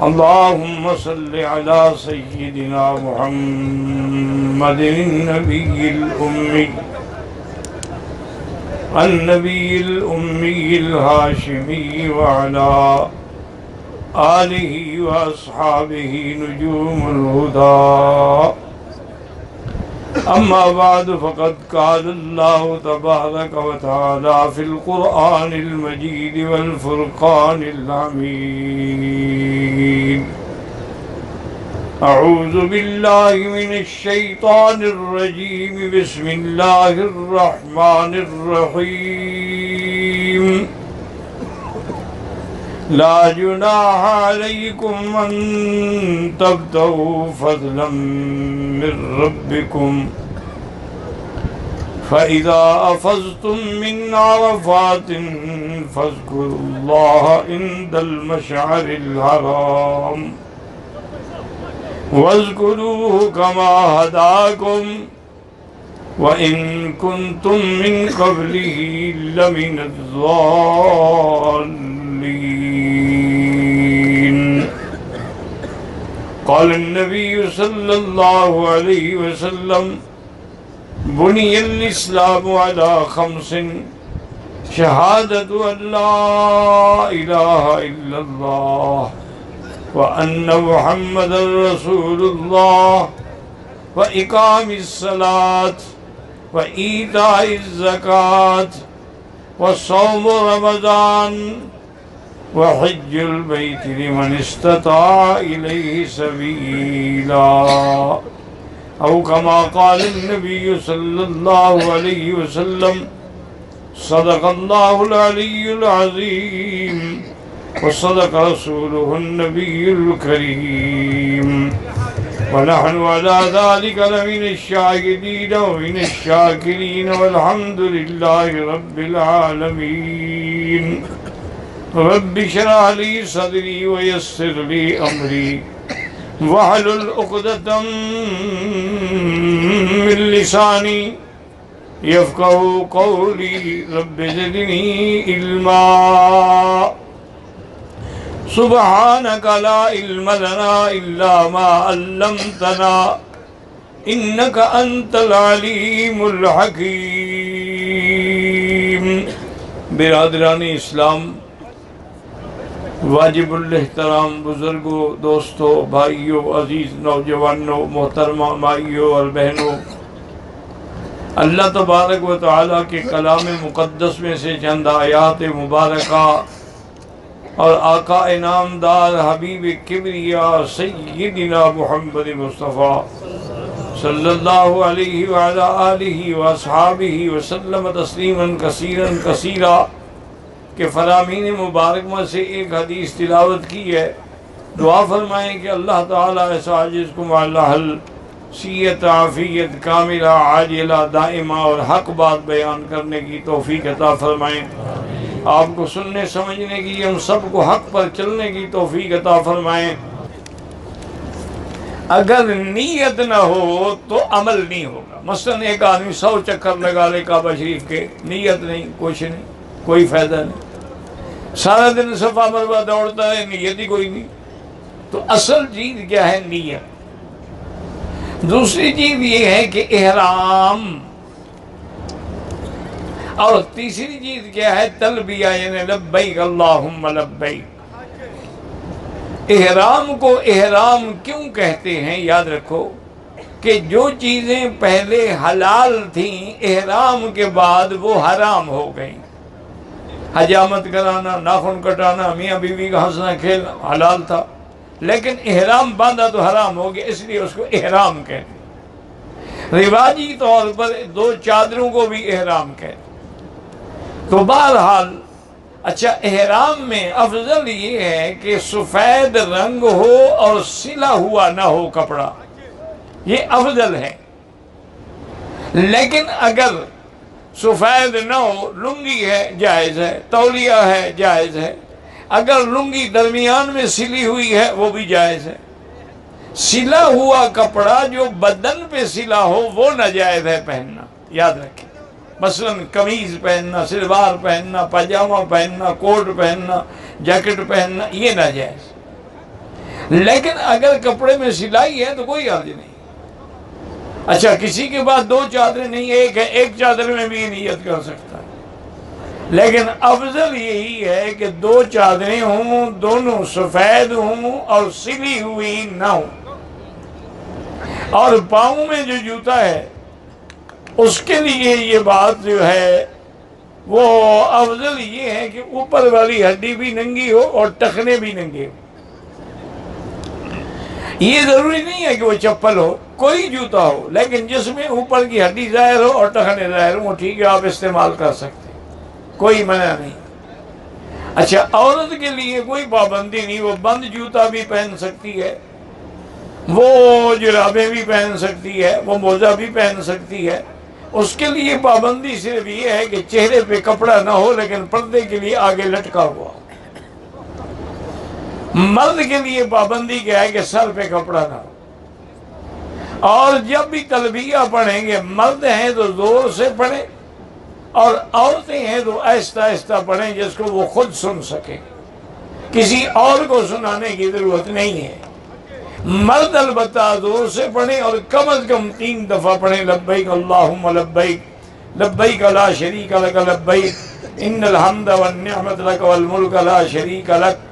اللهم صل على سيدنا محمد النبي الأمي الهاشمي وعلى آله وأصحابه نجوم الهدى. أما بعد فقد قال الله تبارك وتعالى في القرآن المجيد والفرقان الحميد: أعوذ بالله من الشيطان الرجيم. بسم الله الرحمن الرحيم. لا جناح عليكم أن تبتغوا فضلا من ربكم فإذا أفضتم من عرفات فاذكروا الله عند المشعر الحرام واذكروه كما هداكم وإن كنتم من قبله لمن الضالين. قال النبي صلى الله عليه وسلم: بني الإسلام على 5: شهادة أن لا إله إلا الله وأن محمد رسول الله وإقام الصلاة وإيتاء الزكاة وصوم رمضان وحج البيت لمن استطاع إليه سبيلا، أو كما قال النبي صلى الله عليه وسلم: صدق الله العلي العظيم وصدق رسوله النبي الكريم، ونحن على ذلك لمن الشاهدين ومن الشاكرين، والحمد لله رب العالمين. رب اشرح لي صدري ويسر لي أمري واحلل عقدة من لساني يفقهوا قولي. رب زدني علما. سبحانك لا علم لنا إلا ما علمتنا إنك أنت العليم الحكيم. برادران اسلام، واجب الاحترام بزرگوں، دوستوں، بھائیوں، عزیز نوجوانوں، محترمہ مائیوں اور بہنوں، اللہ تبارک و تعالیٰ کے کلام مقدس میں سے چند آیات مبارکہ اور آقا انعامدار حبیب کبریا سیدنا محمد مصطفیٰ صلی اللہ علیہ وعلا آلہ واصحابہ وسلم تسلیما کثیرا کثیرا کہ فرامین مبارک میں سے ایک حدیث تلاوت کی ہے. دعا فرمائیں کہ اللہ تعالیٰ ایسا عاجز کو معلّہ صیت عافیت کاملہ عاجلہ دائمہ اور حق بات بیان کرنے کی توفیق عطا فرمائیں. آپ کو سننے سمجھنے کی، ہم سب کو حق پر چلنے کی توفیق عطا فرمائیں. اگر نیت نہ ہو تو عمل نہیں ہوگا. مثلا ایک آدمی 100 چکر لگا لے کعبہ شریف کے، نیت نہیں، کچھ نہیں، کوئی فائدہ نہیں. سارا دن صفا مروا دوڑتا ہے، نیت ہی کوئی نہیں. تو اصل چیز کیا ہے؟ نیت. دوسری چیز یہ ہے کہ احرام، اور تیسری چیز کیا ہے؟ تلبیہ، یعنی لبیک اللہم لبیک. احرام کو احرام کیوں کہتے ہیں؟ یاد رکھو کہ جو چیزیں پہلے حلال تھیں احرام کے بعد وہ حرام ہو گئیں. حجامت کرانا، ناخن کٹانا، میاں بیوی کا ہنسنا کھیلنا حلال تھا، لیکن احرام باندھا تو حرام ہو گیا، اس لیے اس کو احرام کہتے ہیں. رواجی طور پر 2 چادروں کو بھی احرام کہتے ہیں. تو بہرحال اچھا، احرام میں افضل یہ ہے کہ سفید رنگ ہو اور سلا ہوا نہ ہو کپڑا، یہ افضل ہے. لیکن اگر سفید نہ ہو، لنگی ہے جائز ہے، تولیہ ہے جائز ہے. اگر لنگی درمیان میں سلی ہوئی ہے وہ بھی جائز ہے. سلا ہوا کپڑا جو بدن پہ سلا ہو وہ ناجائز ہے پہننا، یاد رکھیں. مثلا قمیض پہننا، شلوار پہننا، پاجامہ پہننا، کوٹ پہننا، جیکٹ پہننا، یہ ناجائز. لیکن اگر کپڑے میں سلائی ہے تو کوئی حرج نہیں۔ اچھا کسی کے پاس دو چادریں نہیں، ایک ہے، ایک چادر میں بھی نیت کر سکتا ہے، لیکن افضل یہی ہے کہ دو چادریں ہوں، دونوں سفید ہوں اور سلی ہوئی نہ ہوں۔ اور پاؤں میں جو جوتا ہے اس کے لیے یہ بات جو ہے وہ افضل یہ ہے کہ اوپر والی ہڈی بھی ننگی ہو اور ٹخنے بھی ننگے ہو۔ یہ ضروری نہیں ہے کہ وہ چپل ہو، کوئی جوتا ہو، لیکن جس میں اوپر کی ہڈی ظاہر ہو اور ٹخنے ظاہر ہو، ٹھیک ہے، آپ استعمال کر سکتے ہیں، کوئی منع نہیں۔ اچھا عورت کے لیے کوئی پابندی نہیں، وہ بند جوتا بھی پہن سکتی ہے، وہ جرابیں بھی پہن سکتی ہے، وہ موزہ بھی پہن سکتی ہے۔ اس کے لیے پابندی صرف یہ ہے کہ چہرے پہ کپڑا نہ ہو لیکن پردے کے لیے آگے لٹکا ہوا ہو۔ مرد کے لیے پابندی کیا ہے کہ سر پہ کپڑا نہ ہو، اور جب بھی تلبیہ پڑھیں گے مرد ہیں تو زور سے پڑھیں اور عورتیں ہیں تو آہستہ آہستہ پڑھیں جس کو وہ خود سن سکے، کسی اور کو سنانے کی ضرورت نہیں ہے۔ مرد البتہ زور سے پڑھیں اور کم از کم 3 دفعہ پڑھیں، لبیک اللہم لبیک لبیک لا شریک لک لبیک ان الحمد والنعمت لک والملک لا شریک لک۔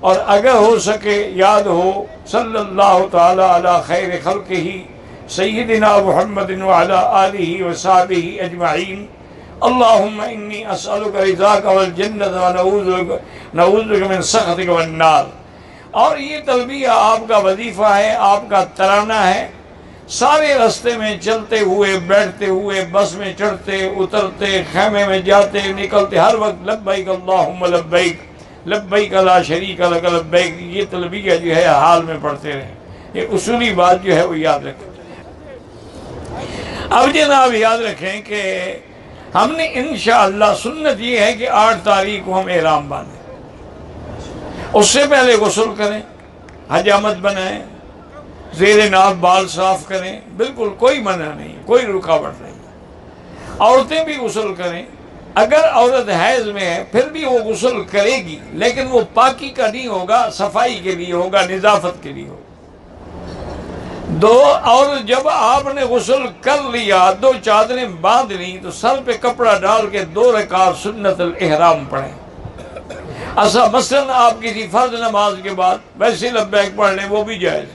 اور اگر ہو سکے یاد ہو صلی اللہ تعالی علی خیر خلقہ سیدنا محمد وعلی آلہ وصحبہ اجمعین، اللہم انی اسألک رضاک والجنت ونعوذ بک من سخطک والنار۔ اور یہ تلبیہ آپ کا وظیفہ ہے، آپ کا ترانہ ہے، سارے راستے میں چلتے ہوئے، بیٹھتے ہوئے، بس میں چڑھتے اترتے، خیمے میں جاتے نکلتے، ہر وقت لبیک اللہم لبیک لبیک لا شریک لک لبیک، یہ تلبیہ جو ہے حال میں پڑھتے رہیں۔ یہ اصولی بات جو ہے وہ یاد رکھیں۔ اب جناب یاد رکھیں کہ ہم نے انشاءاللہ سنت یہ ہے کہ 8 تاریخ کو ہم احرام باندھیں، اس سے پہلے غسل کریں، حجامت بنائیں، زیر ناف بال صاف کریں، بالکل کوئی منع نہیں، کوئی رکاوٹ نہیں۔ عورتیں بھی غسل کریں، اگر عورت حیض میں ہے پھر بھی وہ غسل کرے گی، لیکن وہ پاکی کا نہیں ہوگا، صفائی کے لیے ہوگا، نظافت کے لیے ہوگا۔ اور جب آپ نے غسل کر لیا، 2 چادریں باندھ لی، تو سر پہ کپڑا ڈال کے 2 رکعت سنت الاحرام پڑھیں۔ مثلاً آپ کسی فرض نماز کے بعد ویسے لبیک پڑھ لیں، وہ بھی جائز،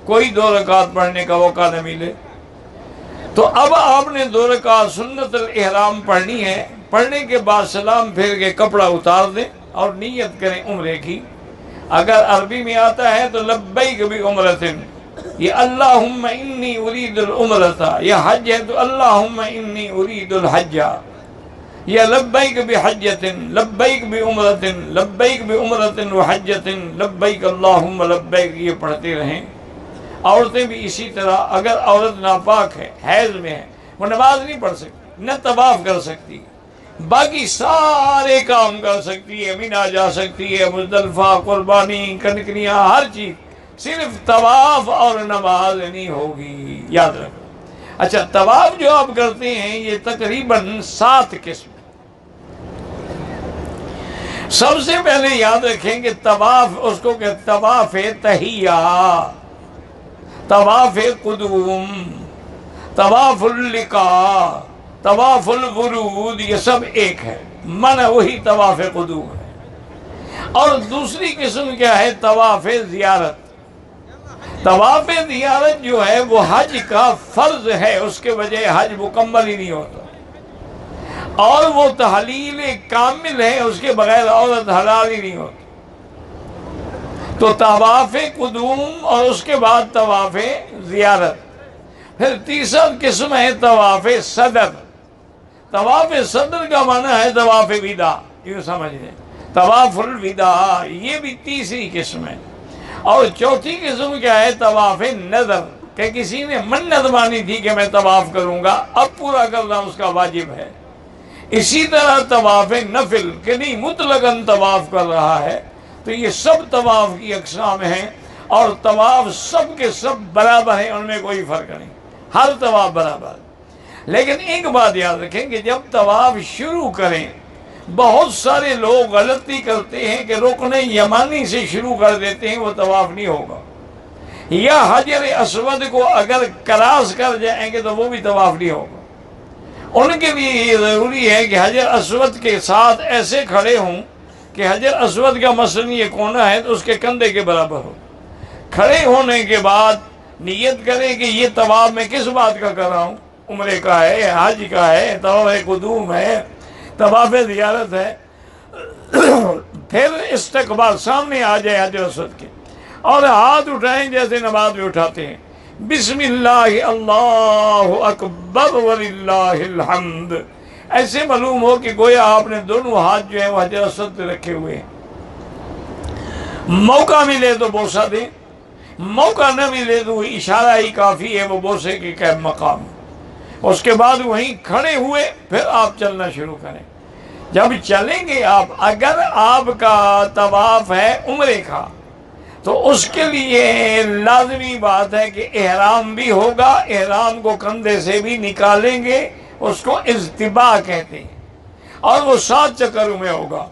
کوئی 2 رکعت پڑھنے کا موقع نہ ملے تو اب آپ نے 2 رکعت سنت الاحرام پڑھنی ہے۔ پڑھنے کے بعد سلام پھیر کے کپڑا اتار دیں اور نیت کریں عمرے کی۔ اگر عربی میں آتا ہے تو لبیک بعمرۃ، یہ اللہم انی ارید العمرۃ، یہ حج ہے تو اللہم انی ارید الحج، یا لبیک بحجۃ لبیک بعمرۃ لبیک بعمرۃ وحجۃ لبیک اللہم لبیک، یہ پڑھتے رہیں۔ عورتیں بھی اسی طرح، اگر عورت ناپاک ہے، حیض میں ہے، وہ نماز نہیں پڑھ سکتی، نہ طواف کر سکتی، باقی سارے کام کر سکتی ہے، مینا جا سکتی ہے، مزدلفہ، قربانی، کنکریاں، ہر چیز، صرف طواف اور نماز نہیں ہوگی، یاد رکھو۔ اچھا طواف جو آپ کرتے ہیں یہ تقریباً 7 قسم۔ سب سے پہلے یاد رکھیں کہ طواف اس کو کہ طواف تحیہ، طواف قدوم، طواف اللقاء، طواف الورود، یہ سب ایک ہے، معنی وہی طواف قدوم ہے۔ اور دوسری قسم کیا ہے؟ طواف زیارت۔ طواف زیارت جو ہے وہ حج کا فرض ہے، اس کے بجائے حج مکمل ہی نہیں ہوتا، اور وہ تحلیل کامل ہے، اس کے بغیر عورت حلال ہی نہیں ہوتی۔ تو طواف قدوم اور اس کے بعد طواف زیارت۔ پھر تیسرا قسم ہے طواف صدر۔ طواف صدر کا معنی ہے طواف وداع، یہ سمجھ لیں، طواف الوداع، یہ بھی تیسری قسم ہے۔ اور چوتھی قسم کیا ہے؟ طواف نظر، کہ کسی نے منت مانی تھی کہ میں طواف کروں گا، اب پورا کرنا اس کا واجب ہے۔ اسی طرح طواف نفل، کہ نہیں مطلقاً طواف کر رہا ہے، تو یہ سب طواف کی اقسام ہیں، اور طواف سب کے سب برابر ہیں، ان میں کوئی فرق نہیں، ہر طواف برابر ہے۔ لیکن ایک بات یاد رکھیں کہ جب طواف شروع کریں بہت سارے لوگ غلطی کرتے ہیں کہ رکن یمانی سے شروع کر دیتے ہیں، وہ طواف نہیں ہوگا، یا حجر اسود کو اگر کراس کر جائیں گے تو وہ بھی طواف نہیں ہوگا۔ ان کے لیے یہ ضروری ہے کہ حجر اسود کے ساتھ ایسے کھڑے ہوں کہ حجر اسود کا مثلاً یہ کونا ہے تو اس کے کندھے کے برابر ہو۔ کھڑے ہونے کے بعد نیت کریں کہ یہ طواف میں کس بات کا کر رہا ہوں، عمرے کا ہے، حج کا ہے، طواف قدوم ہے، طواف زیارت ہے۔ پھر استقبال سامنے آ جائے حجر اسود کے، اور ہاتھ اٹھائیں جیسے نماز میں اٹھاتے ہیں، بسم اللہ اللہ اکبر وللہ الحمد، ایسے معلوم ہو کہ گویا آپ نے دونوں ہاتھ جو ہیں وہ حجر اسود پہ رکھے ہوئے ہیں۔ موقع ملے تو بوسہ دیں، موقع نہ ملے تو اشارہ ہی کافی ہے، وہ بوسے کے قائم مقام۔ اس کے بعد وہیں کھڑے ہوئے پھر آپ چلنا شروع کریں۔ جب چلیں گے آپ، اگر آپ کا طواف ہے عمرے کا تو اس کے لیے لازمی بات ہے کہ احرام بھی ہوگا، احرام کو کندھے سے بھی نکالیں گے، اس کو اجتباء کہتے ہیں، اور وہ 7 چکروں میں ہوگا،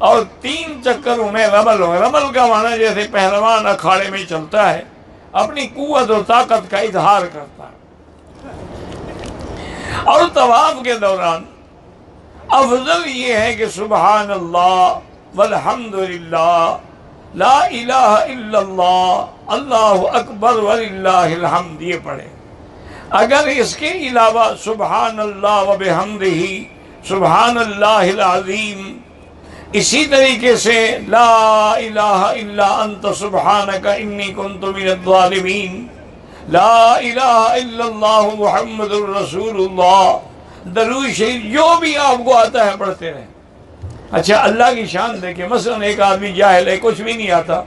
اور 3 چکروں میں رمل ہوگا۔ رمل کا معنی جیسے پہلوان اکھاڑے میں چلتا ہے، اپنی قوت و طاقت کا اظہار کرتا ہے۔ اور طواف کے دوران افضل یہ ہے کہ سبحان اللہ والحمدللہ لا الہ الا اللہ اللہ اکبر وللہ الحمد یہ پڑھے۔ اگر اس کے علاوہ سبحان اللہ وبحمدہ سبحان اللہ العظیم، اسی طریقے سے لا الہ الا انت سبحانک انی کنت من الظالمین، لا الہ الا اللہ محمد الرسول اللہ، درود شریف جو بھی آپ کو آتا ہے پڑھتے رہیں۔ اچھا اللہ کی شان دیکھیں، مثلا ایک آدمی جاہل ہے، کچھ بھی نہیں آتا،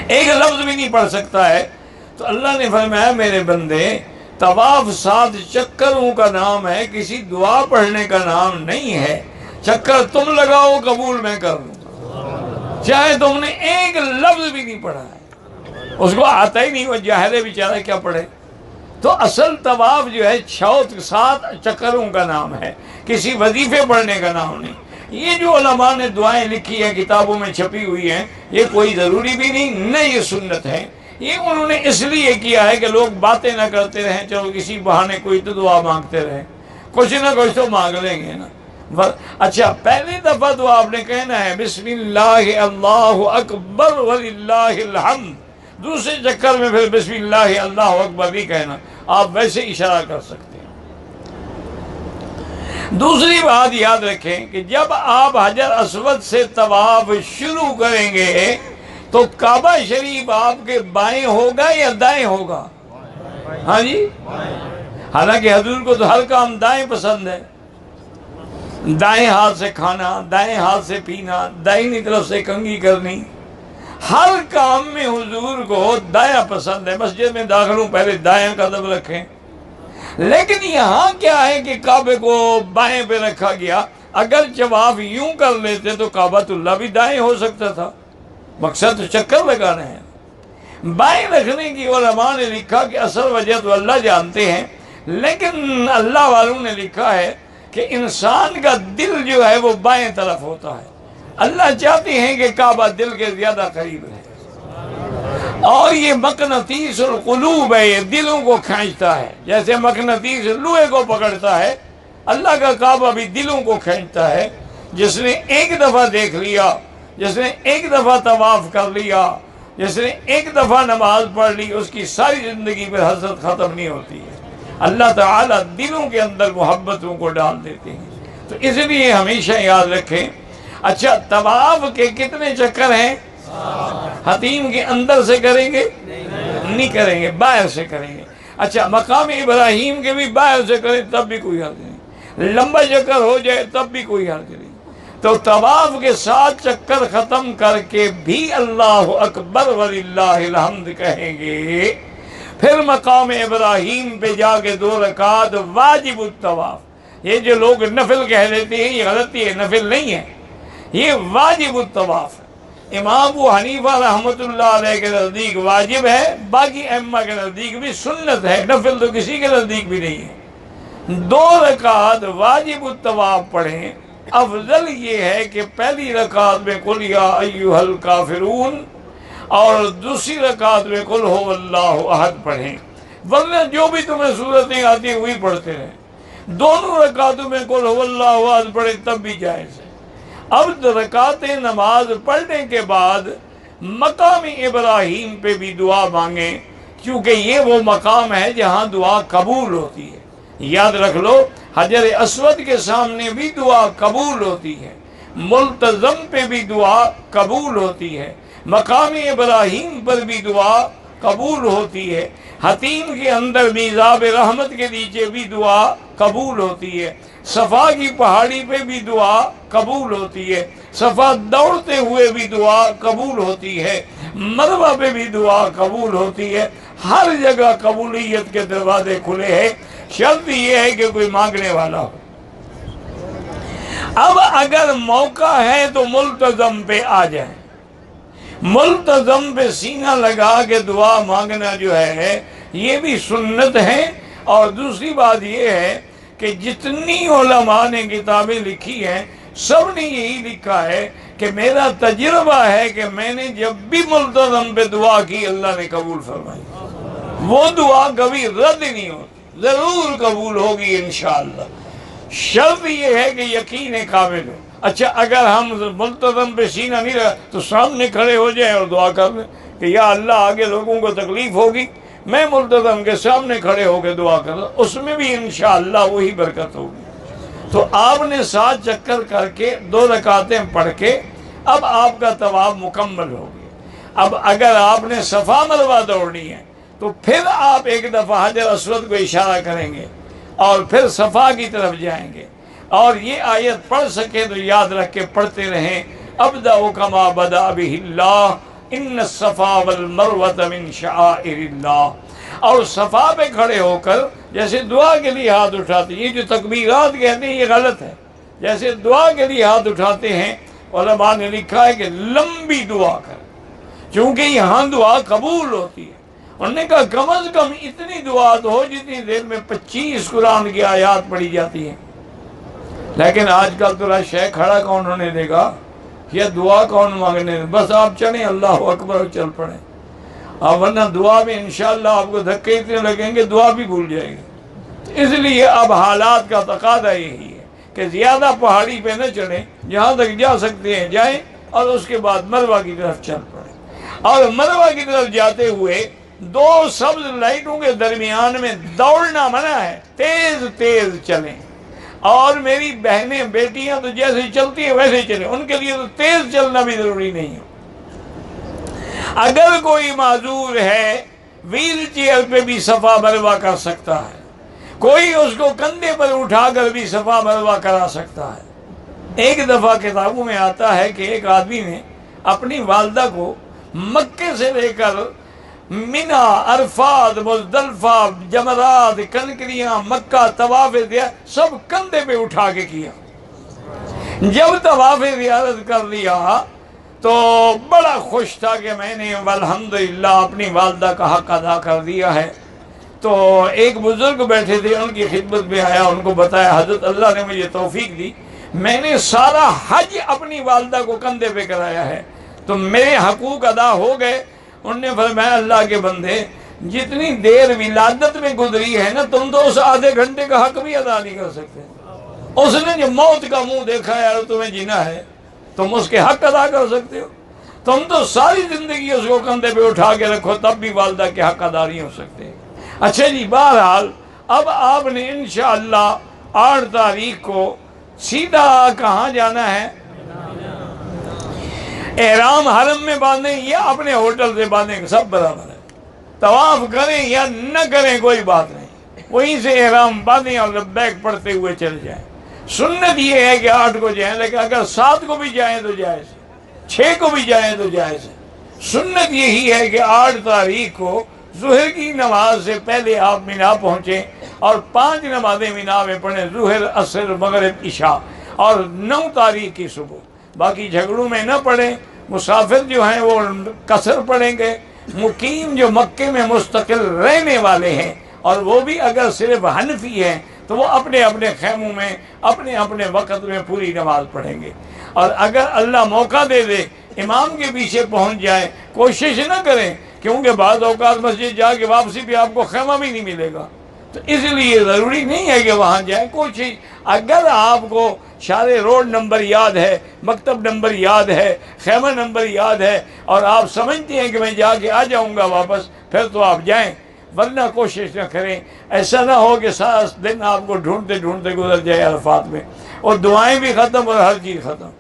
ایک لفظ بھی نہیں پڑھ سکتا ہے، تو اللہ نے فرمایا میرے بندے طواف 7 چکروں کا نام ہے، کسی دعا پڑھنے کا نام نہیں ہے۔ چکر تم لگاؤ، قبول میں کر لوں، چاہے تم نے ایک لفظ بھی نہیں پڑھا ہے، اس کو آتا ہی نہیں، وہ جاہل ہے بیچارہ، کیا پڑھے۔ تو اصل طواف جو ہے 7 چکروں کا نام ہے، کسی وظیفے پڑھنے کا نام نہیں۔ یہ جو علماء نے دعائیں لکھی ہیں، کتابوں میں چھپی ہوئی ہیں، یہ کوئی ضروری بھی نہیں، نہ یہ سنت ہے، یہ انہوں نے اس لیے کیا ہے کہ لوگ باتیں نہ کرتے رہیں، چلو کسی بہانے کوئی تو دعا مانگتے رہیں، کچھ نہ کچھ تو مانگ لیں گے نا۔ اچھا پہلی دفعہ تو آپ نے کہنا ہے بسم اللہ اللہ اکبر وللہ الحمد، دوسرے چکر میں پھر بسم اللہ اللہ اکبر بھی کہنا، آپ ویسے اشارہ کر سکتے ہیں۔ دوسری بات یاد رکھیں کہ جب آپ حجر اسود سے طواف شروع کریں گے تو کعبہ شریف آپ کے بائیں ہوگا یا دائیں ہوگا؟ ہاں جی، حالانکہ حضور کو تو ہر کام دائیں پسند ہے، دائیں ہاتھ سے کھانا، دائیں ہاتھ سے پینا، دائیں طرف سے کنگھی کرنی، ہر کام میں حضور کو دائیں پسند ہے۔ مسجد میں داخل ہوں پہلے دائیں قدم رکھیں، لیکن یہاں کیا ہے کہ کعبے کو بائیں پہ رکھا گیا۔ اگر طواف یوں کر لیتے تو کعبۃ اللہ بھی دائیں ہو سکتا تھا، مقصد تو چکر لگانا ہے۔ بائیں رکھنے کی علماء نے لکھا کہ اصل وجہ تو اللہ جانتے ہیں، لیکن اللہ والوں نے لکھا ہے کہ انسان کا دل جو ہے وہ بائیں طرف ہوتا ہے، اللہ چاہتے ہیں کہ کعبہ دل کے زیادہ قریب ہے، اور یہ مقناطیس القلوب ہے، یہ دلوں کو کھینچتا ہے، جیسے مقناطیس لوہے کو پکڑتا ہے، اللہ کا کعبہ بھی دلوں کو کھینچتا ہے۔ جس نے ایک دفعہ دیکھ لیا، جس نے ایک دفعہ طواف کر لیا، جس نے ایک دفعہ نماز پڑھ لی، اس کی ساری زندگی پر حسرت ختم نہیں ہوتی ہے۔ اللہ تعالیٰ دلوں کے اندر محبتوں کو ڈال دیتے ہیں، تو اس لیے ہمیشہ یاد رکھیں۔ اچھا طواف کے کتنے چکر ہیں؟ حتیم کے اندر سے کریں گے؟ نہیں کریں گے، باہر سے کریں گے۔ اچھا مقام ابراہیم کے بھی باہر سے کریں تب بھی کوئی حرج نہیں، لمبا چکر ہو جائے تب بھی کوئی حرج نہیں۔ تو طواف کے 7 چکر ختم کر کے بھی اللہ اکبر وللہ الحمد کہیں گے، پھر مقام ابراہیم پہ جا کے 2 رکعت واجب الطواف۔ یہ جو لوگ نفل کہہ لیتے ہیں یہ غلطی ہے، نفل نہیں ہے، یہ واجب الطواف ہے۔ امام ابو حنیفہ رحمۃ اللہ علیہ کے نزدیک واجب ہے، باقی ائمہ کے نزدیک بھی سنت ہے، نفل تو کسی کے نزدیک بھی نہیں ہے۔ 2 رکعت واجب الطواف پڑھیں، افضل یہ ہے کہ پہلی رکعت میں قل یا ایھا الکافرون اور دوسری رکعت میں قل ھو اللہ احد پڑھیں، ورنہ جو بھی تمہیں صورتیں آتی ہیں وہی پڑھتے رہیں۔ دونوں رکعتوں میں قل ھو اللہ احد پڑھیں تب بھی جائز ہے۔ اب رکعتیں نماز پڑھنے کے بعد مقام ابراہیم پہ بھی دعا مانگیں، کیونکہ یہ وہ مقام ہے جہاں دعا قبول ہوتی ہے۔ یاد رکھ لو، حجر اسود کے سامنے بھی دعا قبول ہوتی ہے، ملتزم پہ بھی دعا قبول ہوتی ہے، مقام ابراہیم پر بھی دعا قبول ہوتی ہے، حتیم کے اندر میزاب رحمت کے نیچے بھی دعا قبول ہوتی ہے، صفا کی پہاڑی پہ بھی دعا قبول ہوتی ہے، صفا دوڑتے ہوئے بھی دعا قبول ہوتی ہے، مروہ پہ بھی دعا قبول ہوتی ہے۔ ہر جگہ قبولیت کے دروازے کھلے ہیں، شرط یہ ہے کہ کوئی مانگنے والا ہو۔ اب اگر موقع ہے تو ملتزم پہ آ جائیں، ملتزم پہ سینہ لگا کے دعا مانگنا جو ہے یہ بھی سنت ہے۔ اور دوسری بات یہ ہے کہ جتنی علماء نے کتابیں لکھی ہیں سب نے یہی لکھا ہے کہ میرا تجربہ ہے کہ میں نے جب بھی ملتزم پہ دعا کی اللہ نے قبول فرمائی، وہ دعا کبھی رد نہیں ہوتی، ضرور قبول ہوگی انشاءاللہ۔ شرط یہ ہے کہ یقین کامل ہو۔ اچھا، اگر ہم ملتزم پہ سینہ نہیں رہا تو سامنے کھڑے ہو جائیں اور دعا کر لیں کہ یا اللہ آگے لوگوں کو تکلیف ہوگی، میں ملتزم کے سامنے کھڑے ہو کے دعا کر رہا، اس میں بھی انشاءاللہ وہی برکت ہوگی۔ تو آپ نے 7 چکر کر کے 2 رکعتیں پڑھ کے اب آپ کا طواف مکمل ہو گیا۔ اب اگر آپ نے صفا مروہ دوڑنی ہے تو پھر آپ ایک دفعہ حجر اسود کو اشارہ کریں گے اور پھر صفا کی طرف جائیں گے، اور یہ آیت پڑھ سکے تو یاد رکھ کے پڑھتے رہیں، ابدأ کما بدأ بہ اللہ ان الصفا والمروۃ من شعائر اللہ۔ اور صفا پہ کھڑے ہو کر جیسے دعا کے لیے ہاتھ اٹھاتے ہیں، یہ جو تکبیرات کہتے ہیں یہ غلط ہے، جیسے دعا کے لیے ہاتھ اٹھاتے ہیں علماء نے لکھا ہے کہ لمبی دعا کر، کیونکہ یہاں دعا قبول ہوتی ہے۔ انہوں نے کہا کم از کم اتنی دعا تو ہو جتنی دیر میں 25 قرآن کی آیات پڑھی جاتی ہیں۔ لیکن آج کل تو رش ہے، کھڑا کون ہونے دے گا، یہ دعا کون مانگنے دے، بس آپ چلیں اللہ اکبر اور چل پڑیں۔ اب ورنہ دعا میں انشاءاللہ آپ کو دھکے اتنے لگیں گے دعا بھی بھول جائے گی۔ اس لیے اب حالات کا تقاضا یہی ہے کہ زیادہ پہاڑی پہ نہ چڑھیں، جہاں تک جا سکتے ہیں جائیں، اور اس کے بعد مروہ کی طرف چل پڑیں۔ اور مروہ کی طرف جاتے ہوئے 2 سبز لائٹوں کے درمیان میں دوڑنا منع ہے، تیز تیز چلیں۔ اور میری بہنیں بیٹیاں تو جیسے چلتی ہیں ویسے چلیں، ان کے لیے تو تیز چلنا بھی ضروری نہیں ہے۔ اگر کوئی معذور ہے ویل چیئر پہ بھی صفا مروہ کر سکتا ہے، کوئی اس کو کندھے پر اٹھا کر بھی صفا مروہ کرا سکتا ہے۔ ایک دفعہ کتابوں میں آتا ہے کہ ایک آدمی نے اپنی والدہ کو مکے سے لے کر منی، عرفات، مزدلفہ، جمرات، کنکریاں، مکہ، طواف دیا سب کندھے پہ اٹھا کے کیا۔ جب طواف زیارت کر لیا تو بڑا خوش تھا کہ میں نے الحمدللہ اپنی والدہ کا حق ادا کر دیا ہے۔ تو ایک بزرگ بیٹھے تھے، ان کی خدمت میں آیا، ان کو بتایا حضرت اللہ نے مجھے توفیق دی، میں نے سارا حج اپنی والدہ کو کندھے پہ کرایا ہے، تو میرے حقوق ادا ہو گئے۔ انہوں نے فرمایا اللہ کے بندے، جتنی دیر ولادت میں گزری ہے نا، تم تو اس آدھے گھنٹے کا حق بھی ادا نہیں کر سکتے۔ اس نے جو موت کا منہ دیکھا ہے اور تمہیں جینا ہے، تم اس کے حق ادا کر سکتے ہو؟ تم تو ساری زندگی اس کو کندھے پہ اٹھا کے رکھو تب بھی والدہ کے حق ادا نہیں ہو سکتے۔ اچھا جی، بہرحال اب آپ نے انشاءاللہ 8 تاریخ کو سیدھا کہاں جانا ہے؟ احرام حرم میں باندھیں یا اپنے ہوٹل سے باندھیں، سب برابر ہے۔ طواف کریں یا نہ کریں کوئی بات نہیں، وہیں سے احرام باندھیں اور لبیک پڑھتے ہوئے چل جائیں۔ سنت یہ ہے کہ 8 کو جائیں، لیکن اگر 7 کو بھی جائیں تو جائز ہے، 6 کو بھی جائیں تو جائز ہے۔ سنت یہی ہے کہ 8 تاریخ کو ظہر کی نماز سے پہلے آپ مینا پہنچیں اور 5 نمازیں مینا میں پڑھیں، ظہر، عصر، مغرب، عشاء، اور 9 تاریخ کی صبح۔ باقی جھگڑوں میں نہ پڑھیں، مسافر جو ہیں وہ قصر پڑھیں گے، مقیم جو مکے میں مستقل رہنے والے ہیں اور وہ بھی اگر صرف حنفی ہیں تو وہ اپنے اپنے خیموں میں اپنے اپنے وقت میں پوری نماز پڑھیں گے۔ اور اگر اللہ موقع دے دے امام کے پیچھے پہنچ جائیں، کوشش نہ کریں، کیونکہ بعض اوقات مسجد جا کے واپسی پہ آپ کو خیمہ بھی نہیں ملے گا، تو اس لیے ضروری نہیں ہے کہ وہاں جائیں۔ کوشش، اگر آپ کو شارع روڈ نمبر یاد ہے، مکتب نمبر یاد ہے، خیمہ نمبر یاد ہے، اور آپ سمجھتے ہیں کہ میں جا کے آ جاؤں گا واپس، پھر تو آپ جائیں، ورنہ کوشش نہ کریں۔ ایسا نہ ہو کہ سارا دن آپ کو ڈھونڈتے ڈھونڈتے گزر جائے عرفات میں، اور دعائیں بھی ختم اور ہر چیز ختم۔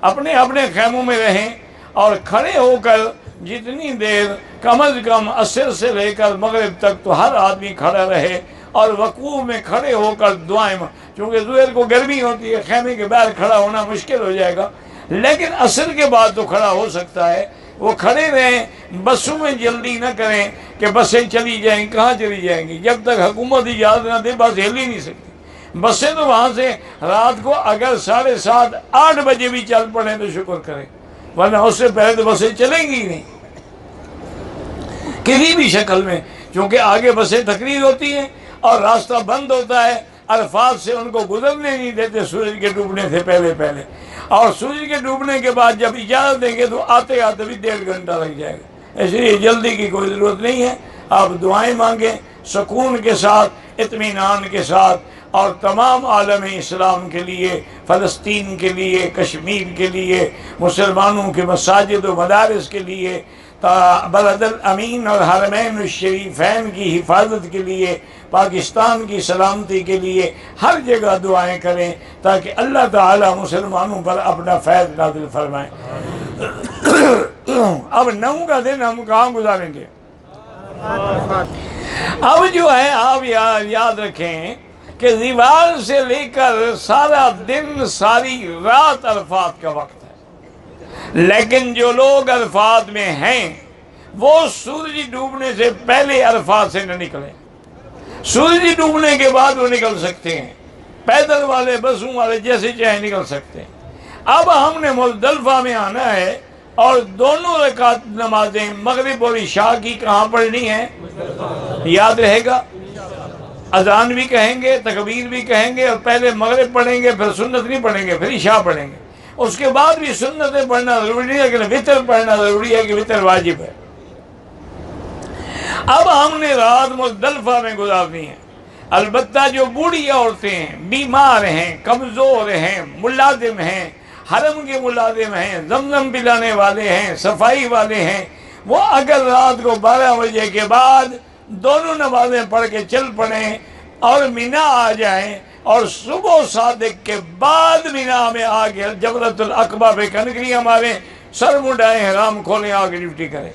اپنے اپنے خیموں میں رہیں، اور کھڑے ہو کر جتنی دیر کم از کم عصر سے لے کر مغرب تک تو ہر آدمی کھڑا رہے، اور وقوف میں کھڑے ہو کر دعائیں، چونکہ ظہر کو گرمی ہوتی ہے، خیمے کے باہر کھڑا ہونا مشکل ہو جائے گا، لیکن عصر کے بعد تو کھڑا ہو سکتا ہے۔ وہ کھڑے رہیں، بسوں میں جلدی نہ کریں کہ بسیں چلی جائیں، کہاں چلی جائیں گی؟ جب تک حکومت اجازت نہ دے بس ہل ہی نہیں سکتی۔ بسیں تو وہاں سے رات کو اگر 7:30 8 بجے بھی چل پڑیں تو شکر کریں، ورنہ اس سے پہلے تو بسیں چلیں گی ہی نہیں کسی بھی شکل میں، چونکہ آگے بسیں تقریر ہوتی ہیں اور راستہ بند ہوتا ہے، عرفات سے ان کو گزرنے نہیں دیتے سورج کے ڈوبنے سے پہلے، اور سورج کے ڈوبنے کے بعد جب اجازت دیں گے تو آتے آتے بھی 1.5 گھنٹہ لگ جائے گا۔ اس لیے جلدی کی کوئی ضرورت نہیں ہے، آپ دعائیں مانگیں سکون کے ساتھ، اطمینان کے ساتھ، اور تمام عالم اسلام کے لیے، فلسطین کے لیے، کشمیر کے لیے، مسلمانوں کے مساجد و مدارس کے لیے، بلد الامین اور حرمین الشریفین کی حفاظت کے لیے، پاکستان کی سلامتی کے لیے ہر جگہ دعائیں کریں تاکہ اللہ تعالی مسلمانوں پر اپنا فیض نازل فرمائیں۔ اب 9 کا دن ہم کہاں گزاریں گے؟ اب جو ہے آپ یاد رکھیں کہ زوال سے لے کر سارا دن ساری رات عرفات کا وقت ہے، لیکن جو لوگ عرفات میں ہیں وہ سورج ڈوبنے سے پہلے عرفات سے نہ نکلیں، سورج ڈوبنے کے بعد وہ نکل سکتے ہیں، پیدل والے بسوں والے جیسے چاہے نکل سکتے ہیں۔ اب ہم نے مزدلفہ میں آنا ہے اور دونوں رکعت نمازیں مغرب اور عشاء کی کہاں پڑھنی ہے؟ یاد رہے گا، اذان بھی کہیں گے، تکبیر بھی کہیں گے، اور پہلے مغرب پڑھیں گے، پھر سنت نہیں پڑھیں گے، پھر عشاء پڑھیں گے۔ اس کے بعد بھی سنتیں پڑھنا ضروری نہیں ہے، لیکن وتر پڑھنا ضروری ہے کہ وتر واجب ہے۔ اب ہم نے رات مزدلفہ میں گزارنی ہے، البتہ جو بوڑھی عورتیں ہیں، بیمار ہیں، کمزور ہیں، ملازم ہیں، حرم کے ملازم ہیں، زمزم پلانے والے ہیں، صفائی والے ہیں، وہ اگر رات کو 12 بجے کے بعد دونوں نمازیں پڑھ کے چل پڑیں اور مینا آ جائیں، اور صبح صادق کے بعد مینا میں آ کے جمرۃ العقبہ پہ کنکریاں ماریں، سر مڈائیں، احرام کھولیں، آگے ڈیوٹی کریں،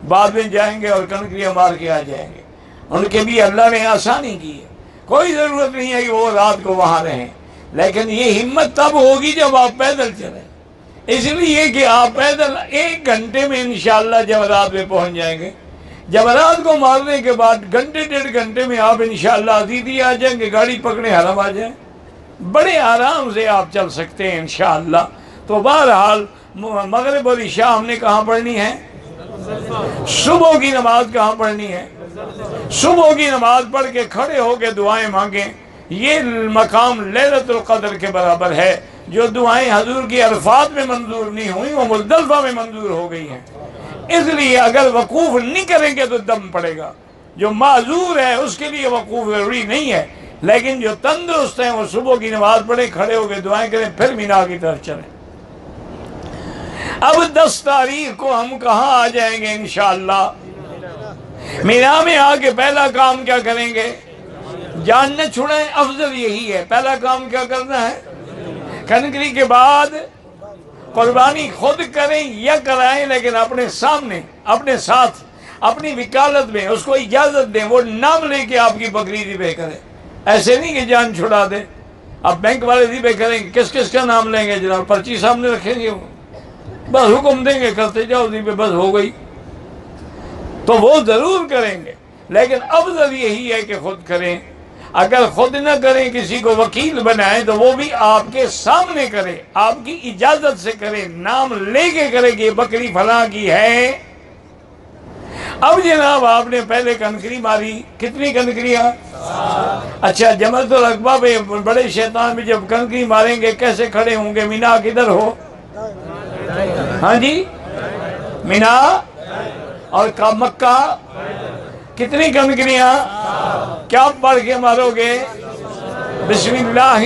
بعد میں جائیں گے اور کنکریاں مار کے آ جائیں گے۔ ان کے بھی اللہ نے آسانی کی ہے، کوئی ضرورت نہیں ہے کہ وہ رات کو وہاں رہیں، لیکن یہ ہمت تب ہوگی جب آپ پیدل چلیں، اس لیے کہ آپ پیدل 1 گھنٹے میں انشاءاللہ جمرات میں پہنچ جائیں گے۔ جمرات کو مارنے کے بعد گھنٹے 1.5 گھنٹے میں آپ انشاءاللہ عزیزی آ جائیں گے، گاڑی پکڑے حرم آ جائیں، بڑے آرام سے آپ چل سکتے ہیں انشاءاللہ۔ تو بہرحال مغرب اور عشاء ہم نے کہاں پڑھنی ہے؟ صبح کی نماز کہاں پڑھنی ہے؟ صبح کی نماز پڑھ کے کھڑے ہو کے دعائیں مانگیں، یہ مقام لیلۃ القدر کے برابر ہے۔ جو دعائیں حضور کی عرفات میں منظور نہیں ہوئی وہ مزدلفہ میں منظور ہو گئی ہیں، اس لیے اگر وقوف نہیں کریں گے تو دم پڑے گا۔ جو معذور ہے اس کے لیے وقوف ضروری نہیں ہے، لیکن جو تندرست ہیں وہ صبح کی نماز پڑھیں، کھڑے ہو کے دعائیں کریں، پھر مینا کی طرف چلیں۔ اب 10 تاریخ کو ہم کہاں آ جائیں گے انشاءاللہ؟ مینا میں آ کے پہلا کام کیا کریں گے؟ جان نہ چھڑائیں، افضل یہی ہے۔ پہلا کام کیا کرنا ہے؟ کنکری کے بعد قربانی خود کریں یا کرائیں، لیکن اپنے سامنے، اپنے ساتھ، اپنی وکالت میں اس کو اجازت دیں، وہ نام لے کے آپ کی بکری ذبح کریں، ایسے نہیں کہ جان چھڑا دیں۔ اب بینک والے ذبح کریں گے، کس کس کا نام لیں گے جناب؟ پرچی سامنے رکھیں گے، بس حکم دیں گے کرتے جاؤ ذبح، بس ہو گئی۔ تو وہ ضرور کریں گے، لیکن افضل یہی ہے کہ خود کریں۔ اگر خود نہ کریں، کسی کو وکیل بنائیں تو وہ بھی آپ کے سامنے کرے، آپ کی اجازت سے کرے، نام لے کے کرے کہ یہ بکری فلاں کی ہے، اب جناب آپ نے پہلے کنکری ماری، کتنی کنکریاں؟ اچھا جمرۃ العقبہ پہ بڑے شیطان بھی جب کنکری ماریں گے کیسے کھڑے ہوں گے؟ مینا کدھر ہو؟ ہاں جی مینا اور مکہ، کتنی کنکریاں؟ کیا پڑھ کے مارو گے؟ بسم اللہ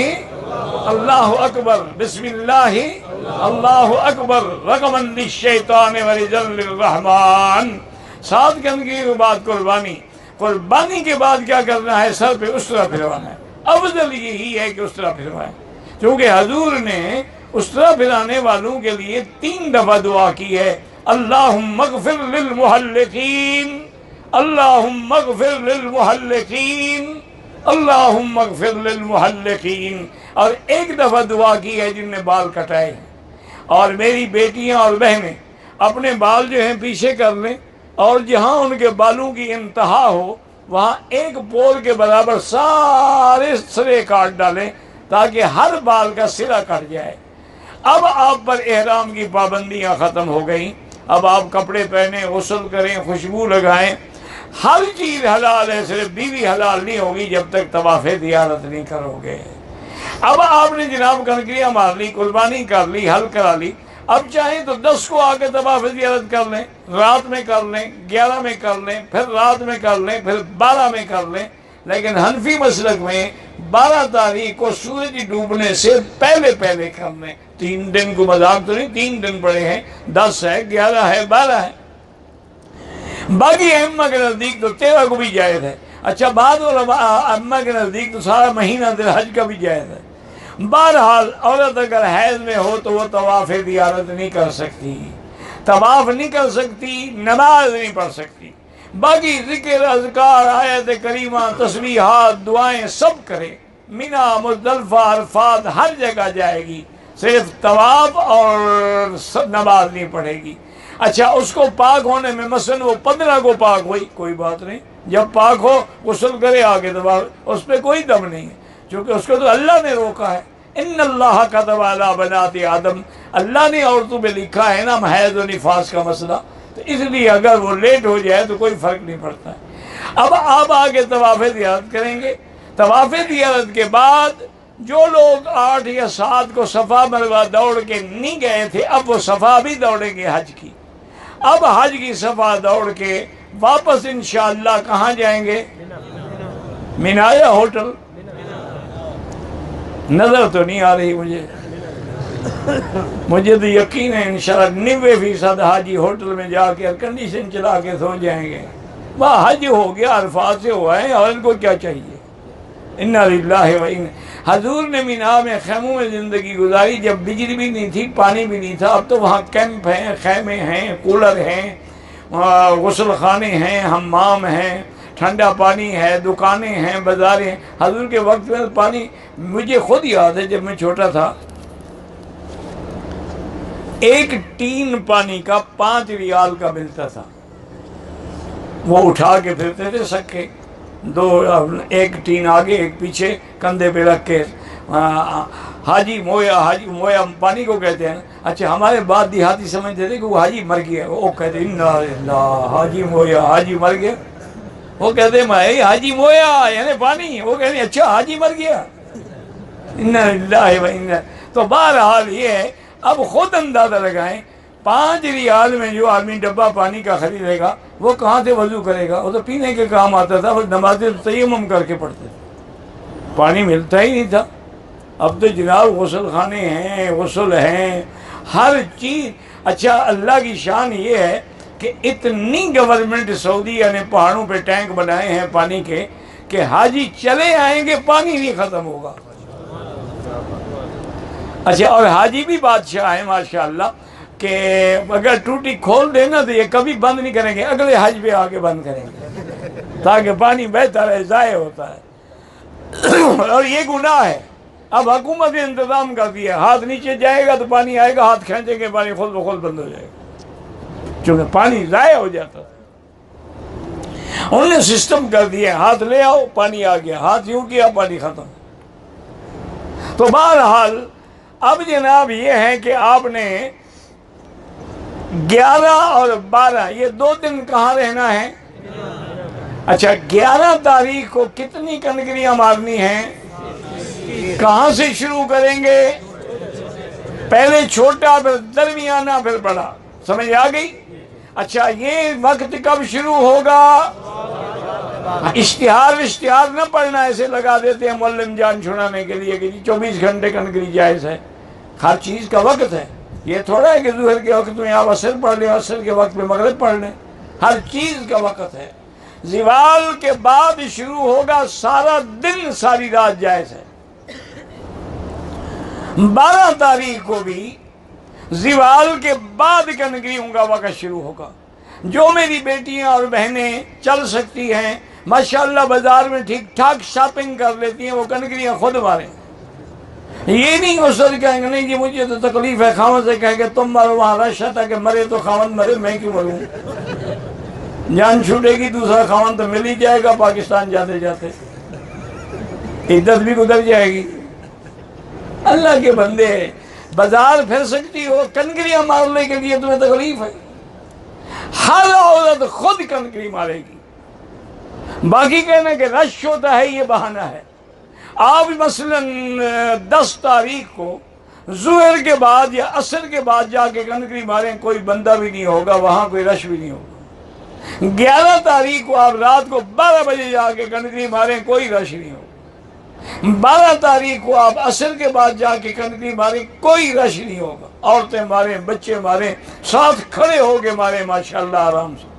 اللہ اکبر، بسم اللہ اللہ اکبر، رغماً للشیطان ورضاً للرحمن۔ 7 کنکری کے بعد قربانی، قربانی کے بعد کیا کرنا ہے؟ سر پہ اسطرہ پھروانا ہے۔ افضل یہی ہے کہ اسطرہ پھروائیں، کیونکہ حضور نے اسطرہ پھرانے والوں کے لیے 3 دفعہ دعا کی ہے، اللہم اغفر للمحلقین، اللہم اغفر للمحلقین، اللہم اغفر للمحلقین، اور 1 دفعہ دعا کی ہے جن نے بال کٹائے ہیں۔ اور میری بیٹیاں اور بہنیں اپنے بال جو ہیں پیچھے کر لیں، اور جہاں ان کے بالوں کی انتہا ہو وہاں 1 پور کے برابر سارے سرے کاٹ ڈالیں تاکہ ہر بال کا سرا کٹ جائے۔ اب آپ پر احرام کی پابندیاں ختم ہو گئیں، اب آپ کپڑے پہنیں، غسل کریں، خوشبو لگائیں، ہر چیز حلال ہے، صرف بیوی حلال نہیں ہوگی جب تک طواف زیارت نہیں کرو گے۔ اب آپ نے جناب کنکریاں مار لی، قربانی کر لی، حل کرا لی، اب چاہیں تو 10 کو آ کے طواف زیارت کر لیں، رات میں کر لیں، 11 میں کر لیں، پھر رات میں کر لیں، پھر 12 میں کر لیں، لیکن حنفی مسلک میں 12 تاریخ کو سورج ڈوبنے سے پہلے پہلے کر لیں۔ 3 دن کو مذاق تو نہیں، 3 دن پڑے ہیں، 10 ہے، 11 ہے، 12 ہے۔ باقی ائمہ کے نزدیک تو 13 کو بھی جائز ہے۔ اچھا بعض ائمہ کے نزدیک تو سارا مہینہ ذی الحج کا بھی جائز ہے۔ بہرحال عورت اگر حیض میں ہو تو وہ طواف زیارت نہیں کر سکتی، طواف نہیں کر سکتی، نماز نہیں پڑھ سکتی، باقی ذکر، اذکار، آیت کریمہ، تسبیحات، دعائیں سب کرے، مینا، مزدلفہ، عرفات، ہر جگہ جائے گی، صرف طواف اور نماز نہیں پڑھے گی۔ اچھا اس کو پاک ہونے میں مثلا وہ 15 کو پاک ہوئی، کوئی بات نہیں، جب پاک ہو غسل کرے آگے طواف، اس پہ کوئی دم نہیں ہے، کیونکہ اس کو تو اللہ نے روکا ہے۔ ان اللہ کتب علی بنات آدم، اللہ نے عورتوں پہ لکھا ہے نا حیض و نفاس کا مسئلہ، تو اس لیے اگر وہ لیٹ ہو جائے تو کوئی فرق نہیں پڑتا ہے۔ اب آپ آگے طواف زیارت کریں گے۔ طواف زیارت کے بعد جو لوگ 8 یا 7 کو صفا مروہ دوڑ کے نہیں گئے تھے، اب وہ صفا بھی دوڑیں گے حج کی۔ اب حج کی صفا دوڑ کے واپس انشاءاللہ کہاں جائیں گے؟ مینا یا ہوٹل؟ نظر تو نہیں آ رہی مجھے تو یقین ہے انشاءاللہ 90% حاجی ہوٹل میں جا کے ایئر کنڈیشن چلا کے سو جائیں گے۔ وہاں حج ہو گیا، عرفات سے ہوا ہے، اور ان کو کیا چاہیے؟ انا للہ و انا۔ حضور نے مینا میں خیموں میں زندگی گزاری، جب بجلی بھی نہیں تھی، پانی بھی نہیں تھا، اب تو وہاں کیمپ ہیں، خیمے ہیں، کولر ہیں، غسل خانے ہیں، حمام ہیں، ٹھنڈا پانی ہے، دکانیں ہیں، بازاریں ہیں۔ حضور کے وقت میں پانی، مجھے خود یاد ہے جب میں چھوٹا تھا، 1 ٹین پانی کا 5 ریال کا ملتا تھا، وہ اٹھا کے پھرتے تھے سکے، 1 ٹین آگے 1 پیچھے کندھے پہ رکھ کے، حاجی مویا پانی کو کہتے ہیں۔ اچھا ہمارے بعد دیہاتی سمجھتے تھے کہ وہ حاجی مر گیا، وہ کہتے ہیں انا للہ، حاجی مویا، حاجی مر گیا، وہ کہتے ہیں حاجی مویا یعنی پانی، وہ کہتے ہیں اچھا حاجی مر گیا، انا للہ و انا۔ تو بہرحال یہ ہے، اب خود اندازہ لگائیں، 5 ریال میں جو آدمی ڈبہ پانی کا خریدے گا وہ کہاں سے وضو کرے گا؟ وہ تو پینے کے کام آتا تھا، بس نماز تیمم کر کے پڑھتے تھے، پانی ملتا ہی نہیں تھا۔ اب تو جناب غسل خانے ہیں، غسل ہیں، ہر چیز۔ اچھا اللہ کی شان یہ ہے کہ اتنی گورنمنٹ سعودیہ نے پہاڑوں پہ ٹینک بنائے ہیں پانی کے کہ حاجی چلے آئیں گے پانی نہیں ختم ہوگا۔ اچھا اور حاجی بھی بادشاہ ہے ماشاءاللہ، کہ اگر ٹوٹی کھول دینا تو یہ کبھی بند نہیں کریں گے، اگلے حج پہ آ کے بند کریں گے تاکہ پانی بہتا رہے، ضائع ہوتا ہے اور یہ گناہ ہے۔ اب حکومت نے انتظام کر دیا، ہاتھ نیچے جائے گا تو پانی آئے گا، ہاتھ کھینچیں گے پانی خود بخود بند ہو جائے گا، چونکہ پانی ضائع ہو جاتا تھا۔ انہوں نے سسٹم کر دیا، ہاتھ لے آؤ پانی آ گیا، ہاتھ یوں کیا پانی ختم۔ تو بہرحال اب جناب یہ ہے کہ آپ نے 11 اور 12 یہ 2 دن کہاں رہنا ہے؟ اچھا 11 تاریخ کو کتنی کنکریاں مارنی ہیں؟ کہاں سے شروع کریں گے؟ پہلے چھوٹا، پھر درمیانہ، پھر بڑا، سمجھ آ گئی؟ اچھا یہ وقت کب شروع ہوگا؟ اشتہار نہ پڑھنا، ایسے لگا دیتے ہیں معلم جان چھڑانے کے لیے کہ 24 گھنٹے کنکری جائز ہے۔ ہر چیز کا وقت ہے، یہ تھوڑا ہے کہ ظہر کے وقت میں آپ عصر پڑھ لیں، عصر کے وقت میں مغرب پڑھ لیں، ہر چیز کا وقت ہے۔ زوال کے بعد شروع ہوگا، سارا دن ساری رات جائز ہے۔ 12 تاریخ کو بھی زوال کے بعد کنکریوں کا وقت شروع ہوگا۔ جو میری بیٹیاں اور بہنیں چل سکتی ہیں ماشاءاللہ بازار میں ٹھیک ٹھاک شاپنگ کر لیتی ہیں، وہ کنکریاں خود ماریں۔ یہ نہیں اس طرح کہیں گے نہیں جی مجھے تو تکلیف ہے، خاوند سے کہیں کہ تم مارو، وہاں رش تھا کہ مرے تو خاوند مرے، میں کیوں مروں؟ جان چھوٹے گی دوسرا خاوند تو مل ہی جائے گا پاکستان جاتے جاتے، عزت بھی گزر جائے گی۔ اللہ کے بندے بازار پھر سکتی ہو، کنکریاں مارنے کے لیے تمہیں تکلیف ہے؟ ہر عورت خود کنکری مارے گی، باقی کہنا کہ رش ہوتا ہے یہ بہانہ ہے۔ آپ مثلاً 10 تاریخ کو ظہر کے بعد یا عصر کے بعد جا کے کنکری ماریں، کوئی بندہ بھی نہیں ہوگا وہاں، کوئی رش بھی نہیں ہوگا۔ 11 تاریخ کو آپ رات کو 12 بجے جا کے کنکری ماریں، کوئی رش نہیں ہوگا۔ 12 تاریخ کو آپ عصر کے بعد جا کے کنکری ماریں، کوئی رش نہیں ہوگا۔ عورتیں ماریں، بچے ماریں، ساتھ کھڑے ہو کے ماریں ماشاءاللہ آرام سے۔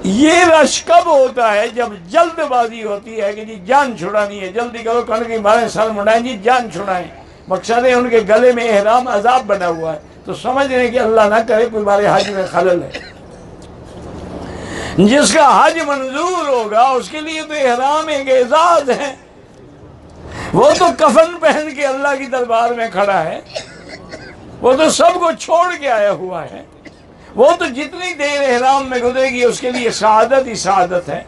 یہ رش کب ہوتا ہے؟ جب جلد بازی ہوتی ہے کہ جی جان چھڑانی ہے، جلدی کرو کنکری ماریں، سر مڑائیں، جی جان چھڑائیں۔ مقصد ہے ان کے گلے میں احرام عذاب بنا ہوا ہے، تو سمجھ رہے ہیں کہ اللہ نہ کرے کوئی ہمارے حج میں خلل ہے۔ جس کا حج منظور ہوگا اس کے لیے تو احرام ایک اعزاز ہے، وہ تو کفن پہن کے اللہ کی دربار میں کھڑا ہے، وہ تو سب کو چھوڑ کے آیا ہوا ہے، وہ تو جتنی دیر احرام میں گزرے گی اس کے لیے سعادت ہی سعادت ہے۔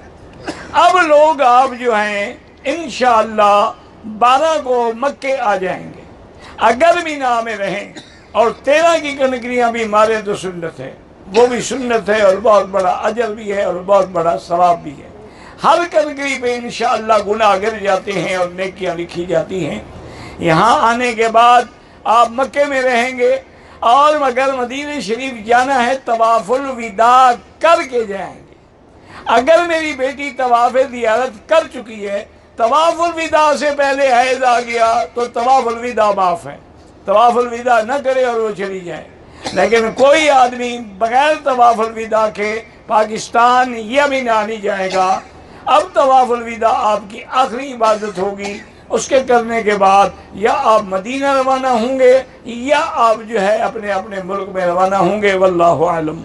اب لوگ آپ جو ہیں انشاءاللہ 12 کو مکے آ جائیں گے، اگر مینا میں رہیں اور 13 کی کنکریاں بھی مارے تو سنت ہے، وہ بھی سنت ہے اور بہت بڑا اجر بھی ہے اور بہت بڑا ثواب بھی ہے۔ ہر کنکری پہ انشاءاللہ گناہ گر جاتے ہیں اور نیکیاں لکھی جاتی ہیں۔ یہاں آنے کے بعد آپ مکے میں رہیں گے، اور اگر مدینہ شریف جانا ہے طواف الوداع کر کے جائیں گے۔ اگر میری بیٹی طواف زیارت کر چکی ہے، طواف الوداع سے پہلے حیض آ گیا تو طواف الوداع معاف ہے، طواف الوداع نہ کرے اور وہ چلی جائے۔ لیکن کوئی آدمی بغیر طواف الوداع کے پاکستان یا مینا نہیں جائے گا۔ اب طواف الوداع آپ کی آخری عبادت ہوگی، اس کے کرنے کے بعد یا آپ مدینہ روانہ ہوں گے یا آپ جو ہے اپنے اپنے ملک میں روانہ ہوں گے۔ واللہ اعلم۔